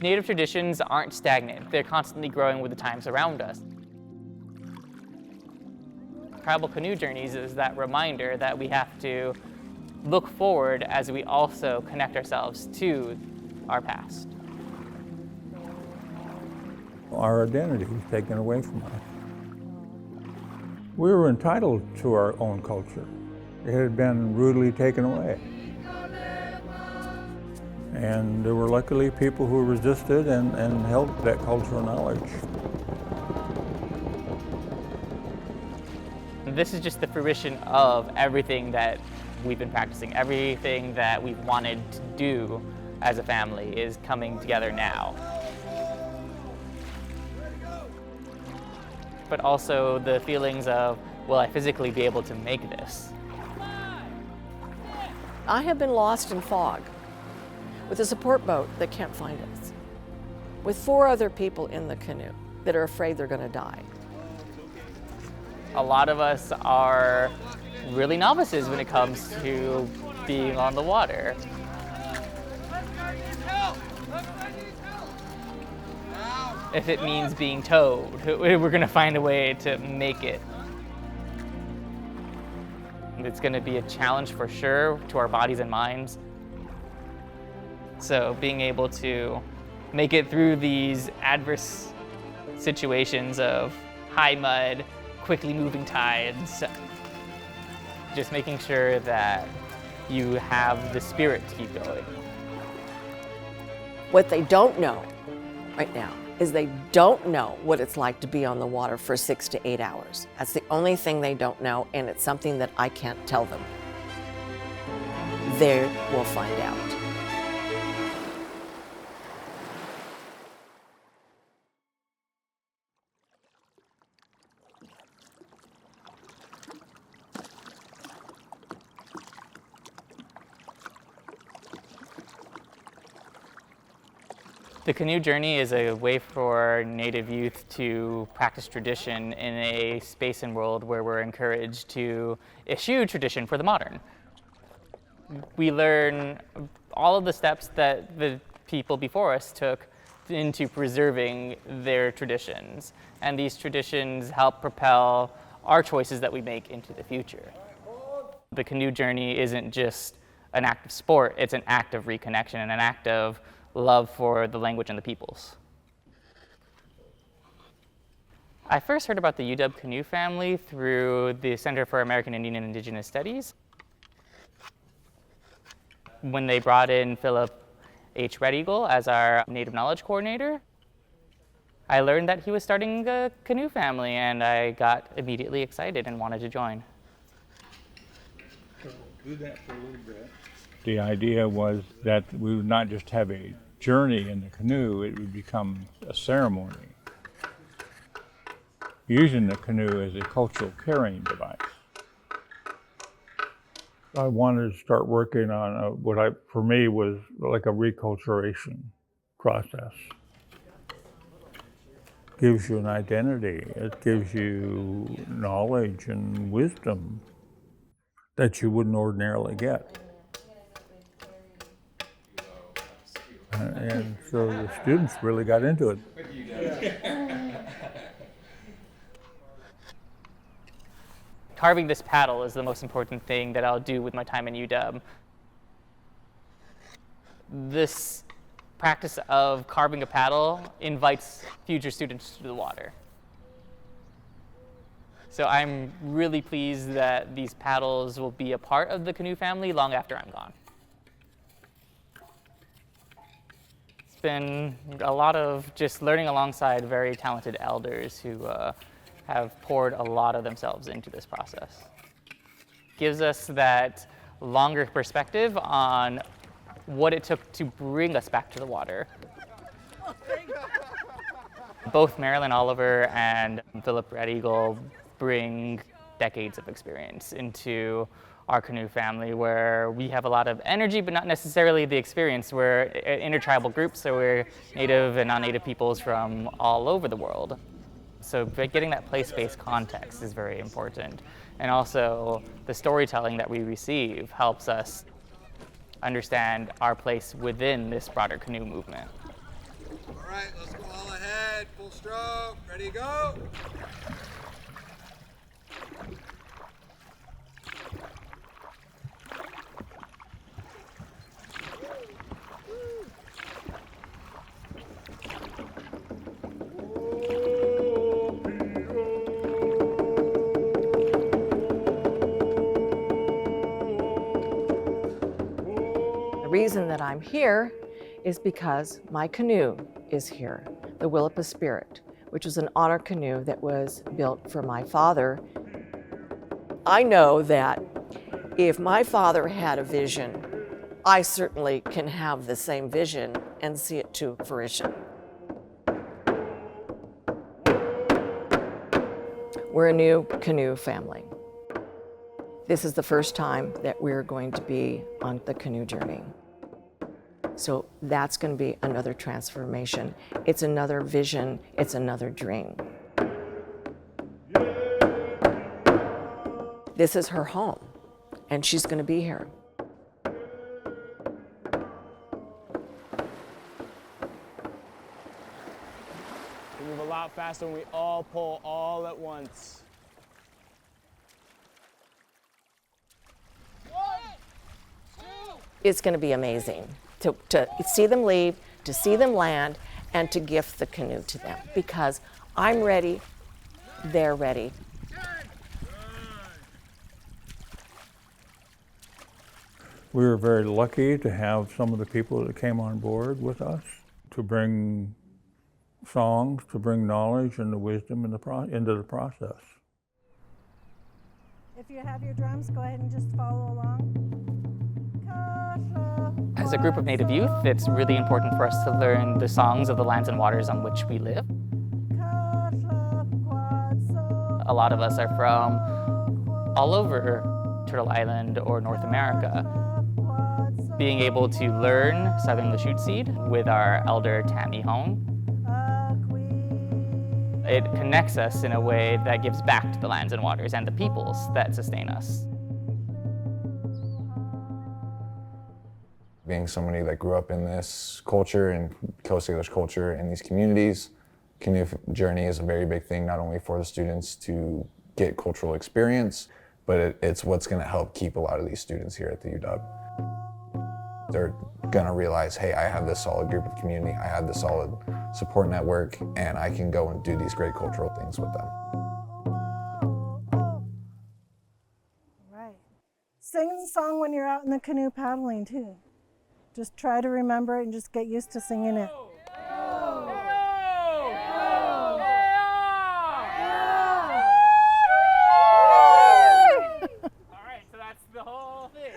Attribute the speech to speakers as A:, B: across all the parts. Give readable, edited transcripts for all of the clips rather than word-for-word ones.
A: Native traditions aren't stagnant. They're constantly growing with the times around us. Tribal canoe journeys is that reminder that we have to look forward as we also connect ourselves to our past.
B: Our identity was taken away from us. We were entitled to our own culture. It had been rudely taken away. And there were luckily people who resisted and held that cultural knowledge.
A: This is just the fruition of everything that we've been practicing. Everything that we've wanted to do as a family is coming together now. But also the feelings of, will I physically be able to make this?
C: I have been lost in fog with a support boat that can't find us, with 4 other people in the canoe that are afraid they're going to die.
A: A lot of us are really novices when it comes to being on the water. If it means being towed, we're going to find a way to make it. It's going to be a challenge for sure to our bodies and minds. So being able to make it through these adverse situations of high mud, quickly moving tides, just making sure that you have the spirit to keep going.
C: What they don't know right now is they don't know what it's like to be on the water for 6 to 8 hours. That's the only thing they don't know, and it's something that I can't tell them. They will find out.
A: The canoe journey is a way for Native youth to practice tradition in a space and world where we're encouraged to eschew tradition for the modern. We learn all of the steps that the people before us took into preserving their traditions, and these traditions help propel our choices that we make into the future. The canoe journey isn't just an act of sport, it's an act of reconnection and an act of love for the language and the peoples. I first heard about the UW Canoe family through the Center for American Indian and Indigenous Studies. When they brought in Philip H. Red Eagle as our Native Knowledge Coordinator, I learned that he was starting a canoe family, and I got immediately excited and wanted to join.
B: So do that for a little bit. The idea was that we would not just have a journey in the canoe, it would become a ceremony, using the canoe as a cultural carrying device. I wanted to start working on for me was like a reculturation process. Gives you an identity, it gives you knowledge and wisdom that you wouldn't ordinarily get. And so the students really got into it.
A: Carving this paddle is the most important thing that I'll do with my time in UW. This practice of carving a paddle invites future students to the water. So I'm really pleased that these paddles will be a part of the canoe family long after I'm gone. It's been a lot of just learning alongside very talented elders who have poured a lot of themselves into this process. Gives us that longer perspective on what it took to bring us back to the water. Both Marilyn Oliver and Philip Red Eagle bring decades of experience into our canoe family, where we have a lot of energy, but not necessarily the experience. We're intertribal groups, so we're Native and non-Native peoples from all over the world. So getting that place-based context is very important. And also the storytelling that we receive helps us understand our place within this broader canoe movement.
D: All right, let's go all ahead. Full stroke. Ready, go.
C: The reason that I'm here is because my canoe is here, the Willapa Spirit, which was an honor canoe that was built for my father. I know that if my father had a vision, I certainly can have the same vision and see it to fruition. We're a new canoe family. This is the first time that we're going to be on the canoe journey. So that's going to be another transformation. It's another vision, it's another dream. This is her home, and she's going to be here.
E: We move a lot faster when we all pull all at once.
C: It's going to be amazing to see them leave, to see them land, and to gift the canoe to them, because I'm ready, they're ready.
B: We were very lucky to have some of the people that came on board with us to bring songs, to bring knowledge and the wisdom into the process.
F: If you have your drums, go ahead and just follow along.
A: As a group of Native youth, it's really important for us to learn the songs of the lands and waters on which we live. A lot of us are from all over Turtle Island or North America. Being able to learn Southern Lachute Seed with our elder Tammy Hone, it connects us in a way that gives back to the lands and waters and the peoples that sustain us.
G: Being somebody that grew up in this culture and Coast Salish culture in these communities, Canoe Journey is a very big thing, not only for the students to get cultural experience, but it's what's going to help keep a lot of these students here at the UW. They're going to realize, hey, I have this solid group of community, I have this solid support network, and I can go and do these great cultural things with them.
F: Right. Sing the song when you're out in the canoe paddling too. Just try to remember it and just get used to singing it.
A: All right, so that's the whole thing.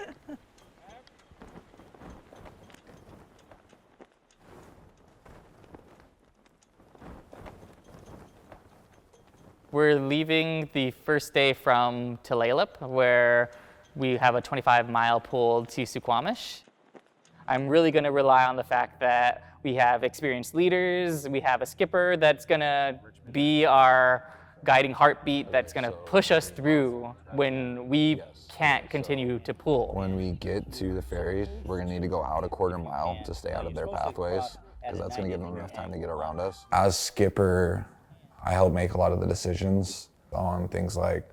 A: We're leaving the first day from Tulalip, where we have a 25-mile pull to Suquamish. I'm really going to rely on the fact that we have experienced leaders, we have a skipper that's going to be our guiding heartbeat, that's going to push us through when we can't continue to pull.
G: When we get to the ferry, we're going to need to go out a quarter mile to stay out of their pathways, because that's going to give them enough time to get around us. As skipper, I help make a lot of the decisions on things like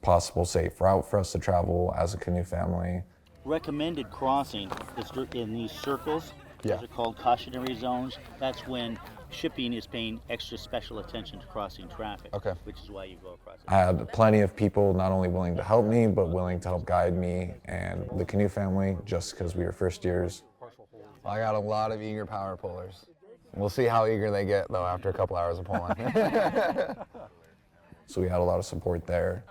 G: possible safe route for us to travel as a canoe family.
H: Recommended crossing is in these circles.
G: Yeah.
H: Those are called cautionary zones. That's when shipping is paying extra special attention to crossing traffic,
G: Okay.
H: which is why you go across it.
G: I had plenty of people not only willing to help me, but willing to help guide me and the canoe family, just because we were first years. I got a lot of eager power pullers. We'll see how eager they get, though, after a couple hours of pulling. So we had a lot of support there.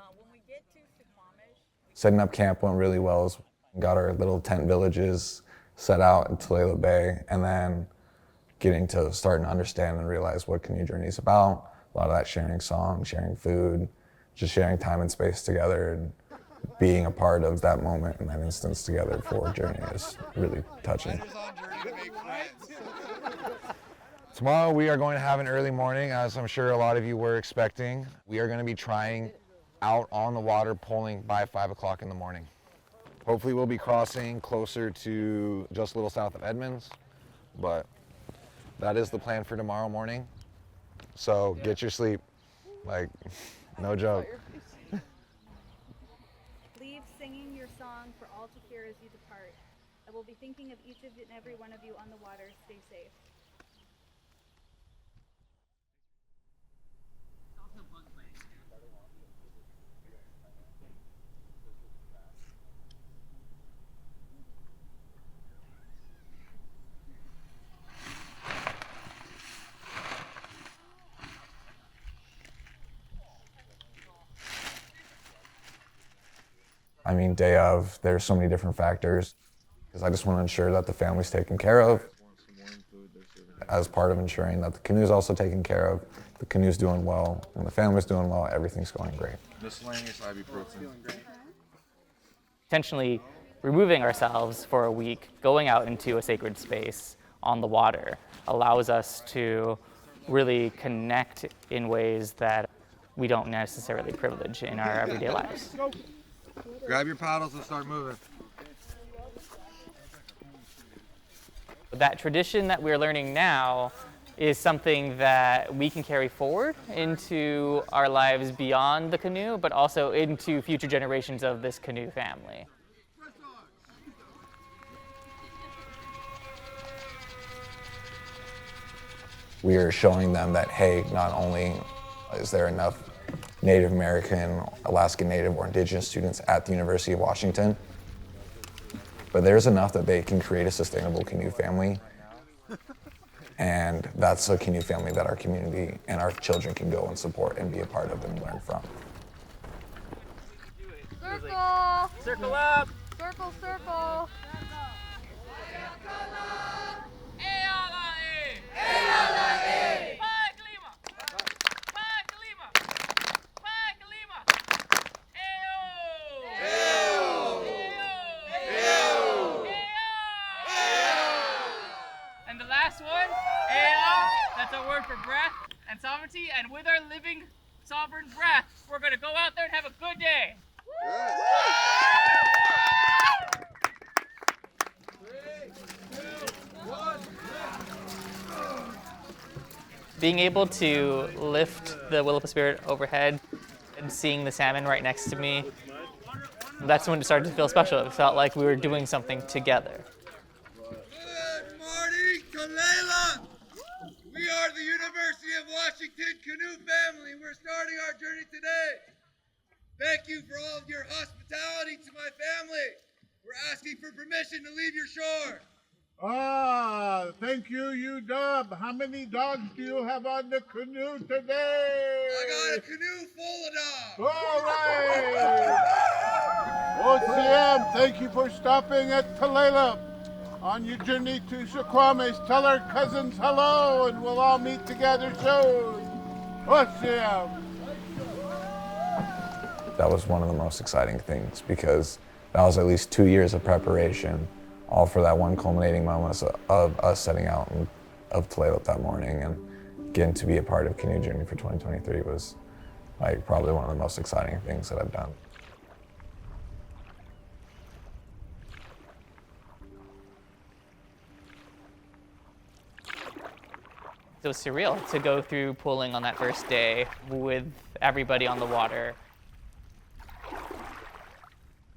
G: Setting up camp went really well. Got our little tent villages set out in Tulalip Bay, and then getting to start and understand and realize what Canoe Journey is about. A lot of that sharing songs, sharing food, just sharing time and space together, and being a part of that moment and that instance together for Journey is really touching. Tomorrow we are going to have an early morning, as I'm sure a lot of you were expecting. We are going to be trying out on the water pulling by 5 o'clock in the morning. Hopefully we'll be crossing closer to just a little south of Edmonds, but that is the plan for tomorrow morning. So get your sleep, like, no joke.
I: Leave singing your song for all to hear as you depart. I will be thinking of each and every one of you on the water. Stay safe.
G: I mean, day of, there's so many different factors, because I just want to ensure that the family's taken care of. As part of ensuring that the canoe's also taken care of, the canoe's doing well, and the family's doing well, everything's going great.
D: Miscellaneous ibuprofen.
A: Intentionally removing ourselves for a week, going out into a sacred space on the water, allows us to really connect in ways that we don't necessarily privilege in our everyday lives.
D: Grab your paddles and start moving.
A: That tradition that we're learning now is something that we can carry forward into our lives beyond the canoe, but also into future generations of this canoe family.
G: We are showing them that, hey, not only is there enough Native American, Alaskan Native, or Indigenous students at the University of Washington, but there's enough that they can create a sustainable canoe family. And that's a canoe family that our community and our children can go and support and be a part of and learn from.
I: Circle!
A: Circle up!
I: Circle, circle!
A: And the last one, that's our word for breath and sovereignty. And with our living sovereign breath, we're going to go out there and have a good day. Being able to lift the Willapa Spirit overhead and seeing the salmon right next to me, that's when it started to feel special. It felt like we were doing something together.
D: Good morning, Kalela! We are the University of Washington Canoe family. We're starting our journey today. Thank you for all of your hospitality to my family. We're asking for permission to leave your shore.
J: Thank you, UW. How many dogs do you have on the canoe today?
D: I got a canoe full of dogs.
J: All right. OCM, thank you for stopping at Tulalip. On your journey to Suquamish, tell our cousins hello, and we'll all meet together soon. OCM.
G: That was one of the most exciting things, because that was at least 2 years of preparation, all for that one culminating moment of us setting out of Tulalip that morning, and getting to be a part of Canoe Journey for 2023 was like probably one of the most exciting things that I've done.
A: It was surreal to go through pulling on that first day with everybody on the water.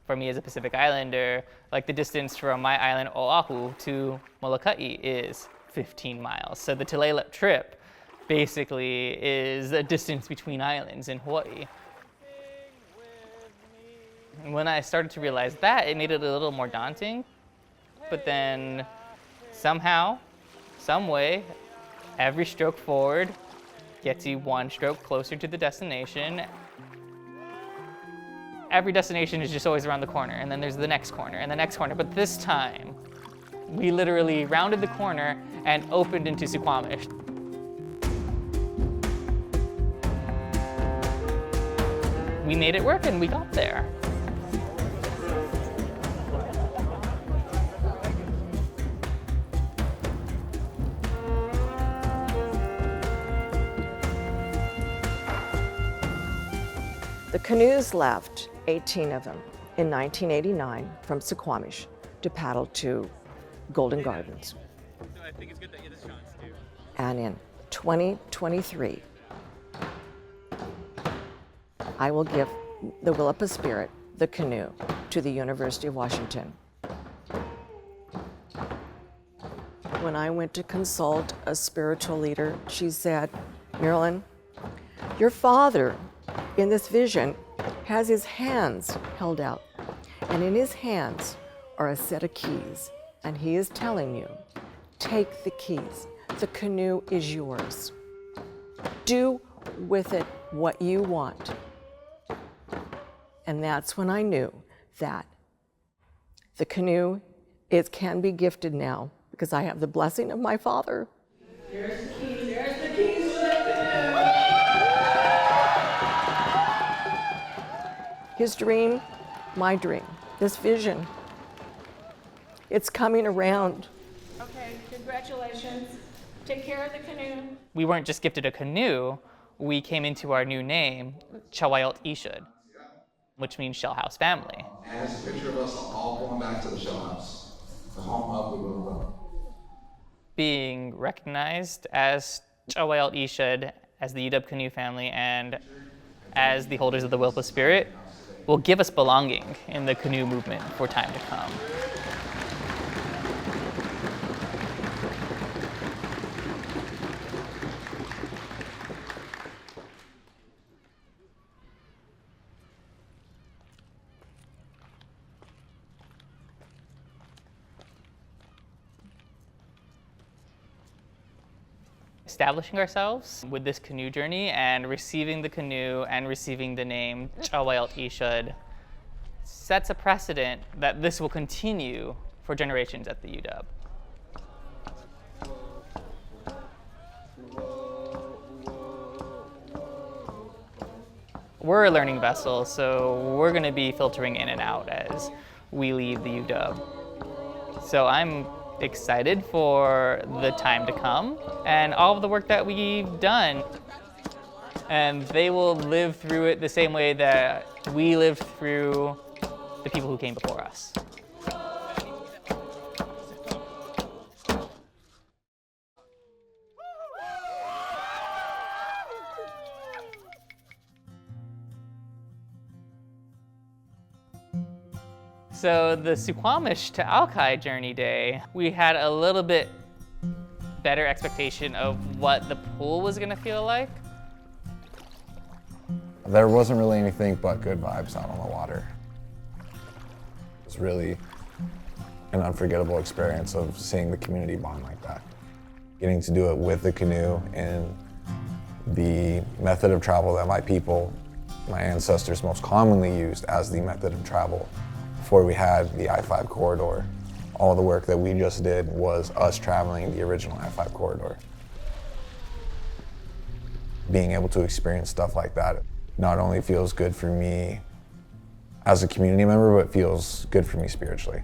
A: For me as a Pacific Islander, like the distance from my island Oahu to Molokai is 15 miles. So the Tulalip trip basically is a distance between islands in Hawaii. And when I started to realize that, it made it a little more daunting. But then somehow, some way, every stroke forward gets you one stroke closer to the destination. Every destination is just always around the corner, and then there's the next corner and the next corner. But this time, we literally rounded the corner and opened into Suquamish. We made it work and we got there.
C: The canoes left, 18 of them, in 1989 from Suquamish to paddle to Golden Gardens.
A: I think it's good that you get this chance too.
C: And in 2023, I will give the Willapa Spirit, the canoe, to the University of Washington. When I went to consult a spiritual leader, she said, Marilyn, your father in this vision has his hands held out, and in his hands are a set of keys, and he is telling you, take the keys. The canoe is yours. Do with it what you want. And that's when I knew that the canoe can be gifted now because I have the blessing of my father.
K: There's the keys. There's the keys to the canoe.
C: His dream, my dream, this vision, it's coming around.
K: Okay, congratulations. Take care of the canoe.
A: We weren't just gifted a canoe, we came into our new name, Chawayalt Ishud, which means Shell House Family.
L: And it's a picture of us all going back to the Shell House, the home of the Willapa.
A: Being recognized as Chawayalt Ishud, as the UW Canoe family, and as the holders of the Willapa Spirit will give us belonging in the canoe movement for time to come. Establishing ourselves with this canoe journey and receiving the canoe and receiving the name Chawayalt Ishud sets a precedent that this will continue for generations at the UW. We're a learning vessel, so we're going to be filtering in and out as we leave the UW. So I'm excited for the time to come and all of the work that we've done. And they will live through it the same way that we lived through the people who came before us. So the Suquamish to Alki journey day, we had a little bit better expectation of what the pool was gonna feel like.
G: There wasn't really anything but good vibes out on the water. It was really an unforgettable experience of seeing the community bond like that. Getting to do it with the canoe and the method of travel that my people, my ancestors most commonly used as the method of travel before we had the I-5 corridor. All the work that we just did was us traveling the original I-5 corridor. Being able to experience stuff like that not only feels good for me as a community member, but feels good for me spiritually.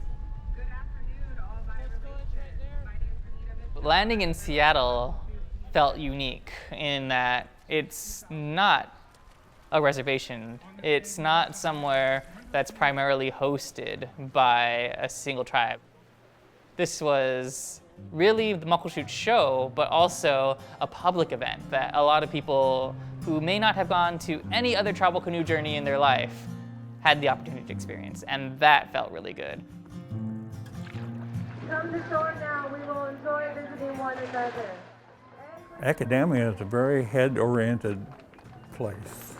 A: Landing in Seattle felt unique in that it's not a reservation. It's not somewhere that's primarily hosted by a single tribe. This was really the Muckleshoot show, but also a public event that a lot of people who may not have gone to any other tribal canoe journey in their life had the opportunity to experience, and that felt really good.
K: Come to shore now. We will enjoy visiting one another.
B: Academia is a very head-oriented place.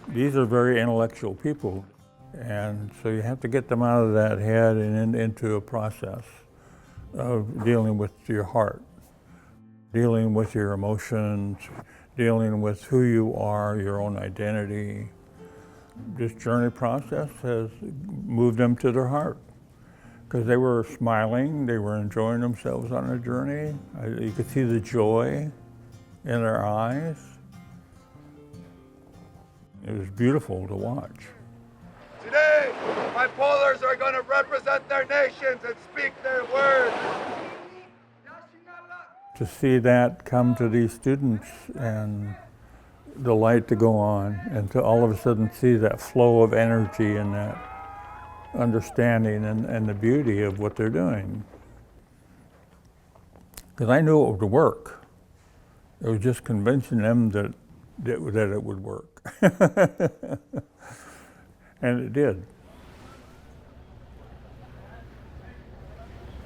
B: These are very intellectual people, and so you have to get them out of that head and into a process of dealing with your heart, dealing with your emotions, dealing with who you are, your own identity. This journey process has moved them to their heart because they were smiling, they were enjoying themselves on a journey. You could see the joy in their eyes. It was beautiful to watch.
D: Today, my polars are going to represent their nations and speak their words.
B: To see that come to these students and the light to go on, and to all of a sudden see that flow of energy and that understanding and the beauty of what they're doing. Because I knew it would work. It was just convincing them that it would work. And it did.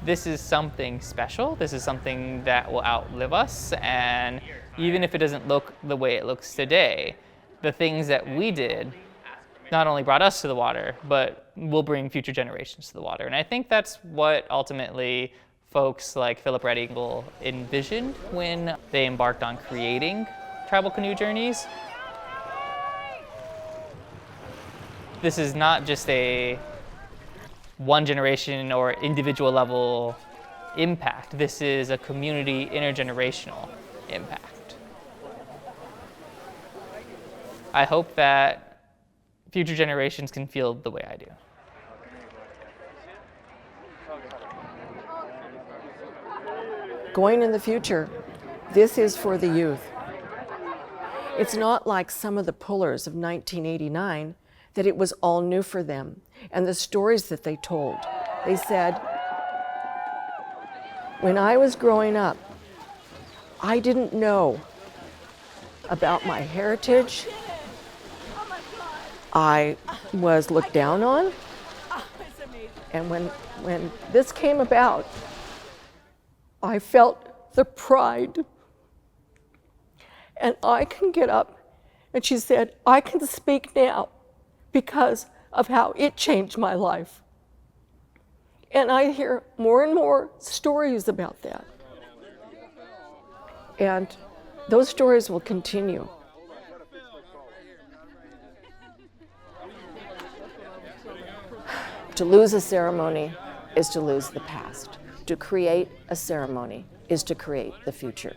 A: This is something special. This is something that will outlive us. And even if it doesn't look the way it looks today, the things that we did not only brought us to the water, but will bring future generations to the water. And I think that's what ultimately folks like Philip Red Eagle envisioned when they embarked on creating tribal canoe journeys. This is not just a one generation or individual level impact. This is a community intergenerational impact. I hope that future generations can feel the way I do.
C: Going in the future, this is for the youth. It's not like some of the pullers of 1989 that it was all new for them. And the stories that they told, they said, when I was growing up, I didn't know about my heritage. I was looked down on. And when this came about, I felt the pride. And I can get up, and she said, I can speak now because of how it changed my life. And I hear more and more stories about that. And those stories will continue. To lose a ceremony is to lose the past. To create a ceremony is to create the future.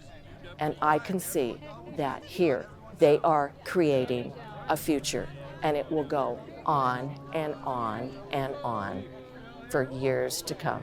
C: And I can see that here they are creating a future, and it will go on and on and on for years to come.